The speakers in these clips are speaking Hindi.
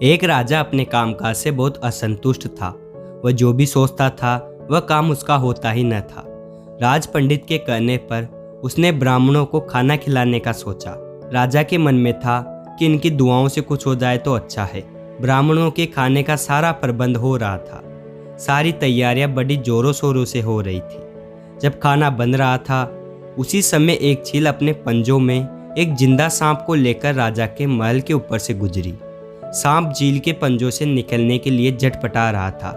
एक राजा अपने कामकाज से बहुत असंतुष्ट था। वह जो भी सोचता था वह काम उसका होता ही न था। राज पंडित के कहने पर उसने ब्राह्मणों को खाना खिलाने का सोचा। राजा के मन में था कि इनकी दुआओं से कुछ हो जाए तो अच्छा है। ब्राह्मणों के खाने का सारा प्रबंध हो रहा था। सारी तैयारियां बड़ी जोरों शोरों से हो रही थी। जब खाना बन रहा था उसी समय एक चील अपने पंजों में एक जिंदा सांप को लेकर राजा के महल के ऊपर से गुजरी। सांप चील के पंजों से निकलने के लिए झटपटा रहा था।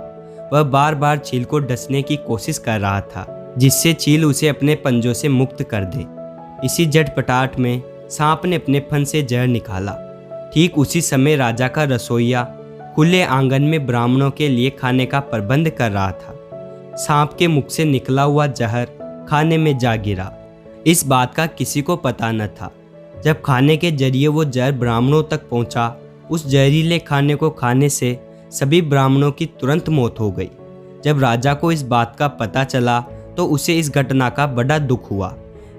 वह बार बार चील को डसने की कोशिश कर रहा था जिससे चील उसे अपने पंजों से मुक्त कर दे। इसी झटपटाहट में सांप ने अपने फन से जहर निकाला। ठीक उसी समय राजा का रसोइया खुले आंगन में ब्राह्मणों के लिए खाने का प्रबंध कर रहा था। सांप के मुख से निकला हुआ जहर खाने में जा गिरा। इस बात का किसी को पता न था। जब खाने के जरिए वो जहर ब्राह्मणों तक पहुंचा, उस जहरीले खाने को खाने से सभी ब्राह्मणों की तुरंत मौत हो गई। जब राजा को इस बात का पता चला तो उसे इस घटना का बड़ा दुख हुआ।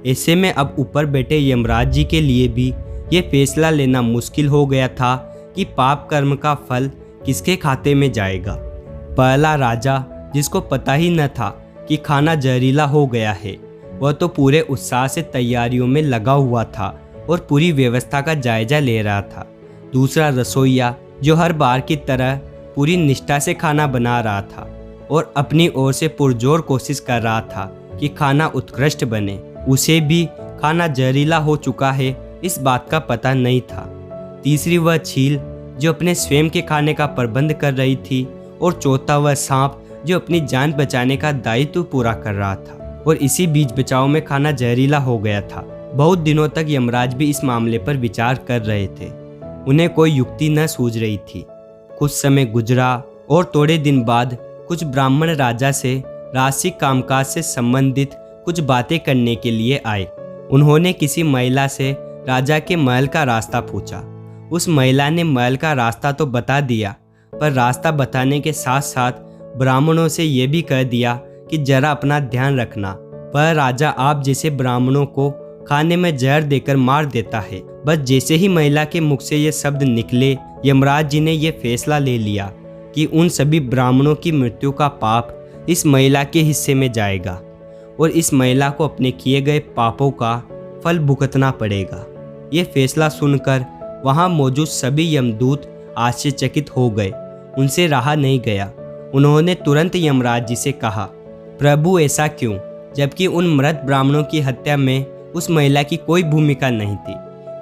ऐसे में अब ऊपर बैठे यमराज जी के लिए भी ये फैसला लेना मुश्किल हो गया था कि पाप कर्म का फल किसके खाते में जाएगा। पहला राजा, जिसको पता ही न था कि खाना जहरीला हो गया है, वह तो पूरे उत्साह से तैयारियों में लगा हुआ था और पूरी व्यवस्था का जायजा ले रहा था। दूसरा रसोइया, जो हर बार की तरह पूरी निष्ठा से खाना बना रहा था और अपनी ओर से पुरजोर कोशिश कर रहा था कि खाना उत्कृष्ट बने, उसे भी खाना जहरीला हो चुका है इस बात का पता नहीं था। तीसरी वह चील, जो अपने स्वयं के खाने का प्रबंध कर रही थी। और चौथा वह सांप, जो अपनी जान बचाने का दायित्व पूरा कर रहा था। और इसी बीच बचाव में खाना जहरीला हो गया था। बहुत दिनों तक यमराज भी इस मामले पर विचार कर रहे थे। उन्हें कोई युक्ति न सूझ रही थी। कुछ समय गुजरा और थोड़े दिन बाद कुछ ब्राह्मण राजा से राजसिक कामकाज से संबंधित कुछ बातें करने के लिए आए। उन्होंने किसी महिला से राजा के महल का रास्ता पूछा। उस महिला ने महल का रास्ता तो बता दिया, पर रास्ता बताने के साथ साथ ब्राह्मणों से यह भी कह दिया कि जरा अपना ध्यान रखना, वह राजा आप जैसे ब्राह्मणों को खाने में जहर देकर मार देता है। बस जैसे ही महिला के मुख से ये शब्द निकले, यमराज जी ने यह फैसला ले लिया कि उन सभी ब्राह्मणों की मृत्यु का पाप इस महिला के हिस्से में जाएगा और इस महिला को अपने किए गए पापों का फल भुगतना पड़ेगा। ये फैसला सुनकर वहाँ मौजूद सभी यमदूत आश्चर्यचकित हो गए। उनसे रहा नहीं गया। उन्होंने तुरंत यमराज जी से कहा, प्रभु ऐसा क्यों, जबकि उन मृत ब्राह्मणों की हत्या में उस महिला की कोई भूमिका नहीं थी।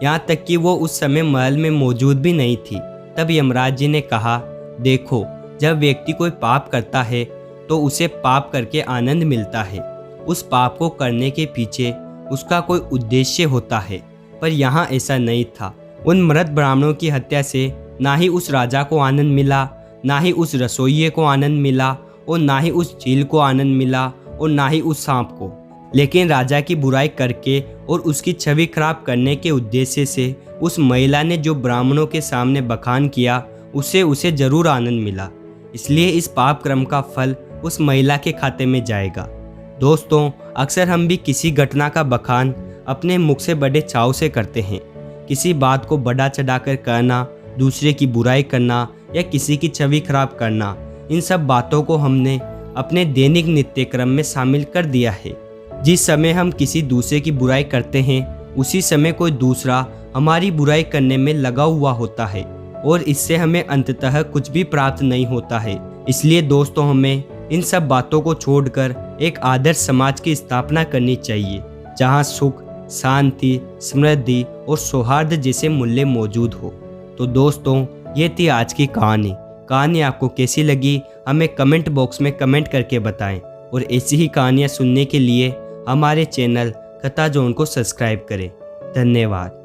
यहाँ तक कि वो उस समय महल में मौजूद भी नहीं थी। तब यमराज जी ने कहा, देखो, जब व्यक्ति कोई पाप करता है तो उसे पाप करके आनंद मिलता है। उस पाप को करने के पीछे उसका कोई उद्देश्य होता है, पर यहाँ ऐसा नहीं था। उन मृत ब्राह्मणों की हत्या से ना ही उस राजा को आनंद मिला, ना ही उस रसोइये को आनंद मिला और ना ही उस चील को आनंद मिला और ना ही उस सांप को। लेकिन राजा की बुराई करके और उसकी छवि खराब करने के उद्देश्य से उस महिला ने जो ब्राह्मणों के सामने बखान किया, उसे जरूर आनंद मिला। इसलिए इस पाप क्रम का फल उस महिला के खाते में जाएगा। दोस्तों, अक्सर हम भी किसी घटना का बखान अपने मुख से बड़े चाव से करते हैं। किसी बात को बड़ा चढ़ाकर कहना, दूसरे की बुराई करना या किसी की छवि खराब करना, इन सब बातों को हमने अपने दैनिक नित्य क्रम में शामिल कर दिया है। जिस समय हम किसी दूसरे की बुराई करते हैं, उसी समय कोई दूसरा हमारी बुराई करने में लगा हुआ होता है और इससे हमें अंततः कुछ भी प्राप्त नहीं होता है। इसलिए दोस्तों, हमें इन सब बातों को छोड़कर एक आदर्श समाज की स्थापना करनी चाहिए, जहाँ सुख, शांति, समृद्धि और सौहार्द जैसे मूल्य मौजूद हो। तो दोस्तों, ये थी आज की कहानी आपको कैसी लगी हमें कमेंट बॉक्स में कमेंट करके बताएं और ऐसी ही कहानियाँ सुनने के लिए हमारे चैनल कथा जोन को सब्सक्राइब करें। धन्यवाद।